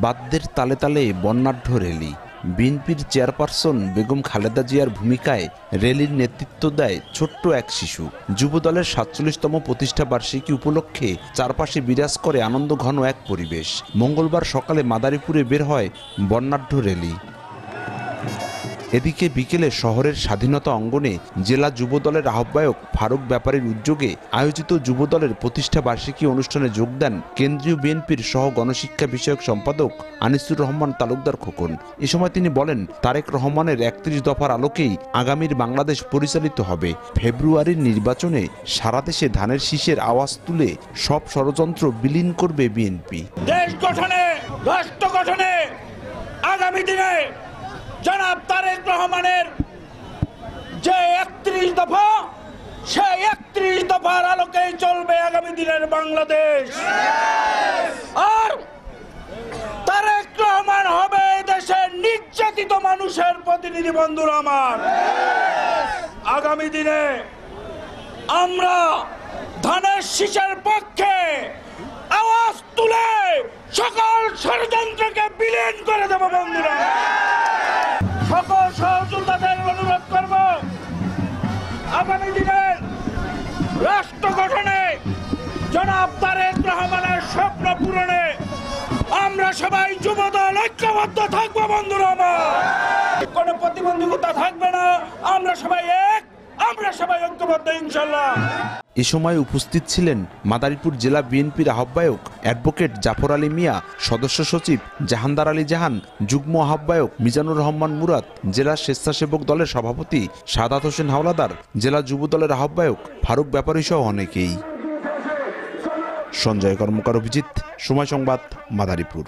বাদ্যের তালে তালে বর্ণাঢ্য র্যালি। বিএনপির চেয়ারপারসন বেগম খালেদা জিয়ার ভূমিকায় র্যালির নেতৃত্ব দেয় ছোট্ট এক শিশু। যুবদলের ৪৭তম প্রতিষ্ঠা বার্ষিকী উপলক্ষে চারপাশে বিরাজ করে আনন্দ ঘন এক পরিবেশ। মঙ্গলবার সকালে মাদারীপুরে বের হয় বর্ণাঢ্য র্যালি। এদিকে বিকেলে শহরের স্বাধীনতা অঙ্গনে জেলা যুবদলের আহ্বায়ক ফারুক ব্যাপারীর উদ্যোগে আয়োজিত যুবদলের প্রতিষ্ঠা বার্ষিকী অনুষ্ঠানে যোগ দেন কেন্দ্রীয় বিএনপির সহ গণশিক্ষা বিষয়ক সম্পাদক আনিসুর রহমান তালুকদার খোকন। এ সময় তিনি বলেন, তারেক রহমানের ৩১ দফার আলোকেই আগামীর বাংলাদেশ পরিচালিত হবে। ফেব্রুয়ারির নির্বাচনে সারা দেশে ধানের শীষের আওয়াজ তুলে সব ষড়যন্ত্র বিলীন করবে বিএনপি। দেশ গঠনে, রাষ্ট্র গঠনে আগামী দিনে জনাব তারেক রহমানের যে ৩১ দফা, সেই ৩১ দফার আলোকেই চলবে আগামী দিনের বাংলাদেশ। আর তারেক রহমান হবে দেশের নির্যাতিত মানুষের প্রতিনিধি। বন্ধুরা আমার, আগামী দিনে আমরা ধানের শীষের পক্ষে আওয়াজ তুলে সকল ষড়যন্ত্রকে বিলীন করে দেব। বন্ধুরা, সকল সহযোদ্ধাদের অনুরোধ করব, আগামী দিনের রাষ্ট্র গঠনে জনাব তারেক রহমানের স্বপ্ন পূরণে আমরা সবাই যুবদল ঐক্যবদ্ধ থাকবো। বন্ধুরা আমার, কোনো প্রতিবন্ধকতা থাকবে না। আমরা সবাই এক, আমরা সবাই ঐক্যবদ্ধ ইনশাআল্লাহ। এ সময় উপস্থিত ছিলেন মাদারীপুর জেলা বিএনপির আহ্বায়ক অ্যাডভোকেট জাফর আলী মিয়া, সদস্য সচিব জাহানদার আলী জাহান, যুগ্ম আহ্বায়ক মিজানুর রহমান মুরাদ, জেলা স্বেচ্ছাসেবক দলের সভাপতি সাদাত হোসেন হাওলাদার, জেলা যুব দলের আহ্বায়ক ফারুক ব্যাপারী সহ অনেকেই। সঞ্জয় কর্মকার, অভিজিৎ, সময় সংবাদ, মাদারীপুর।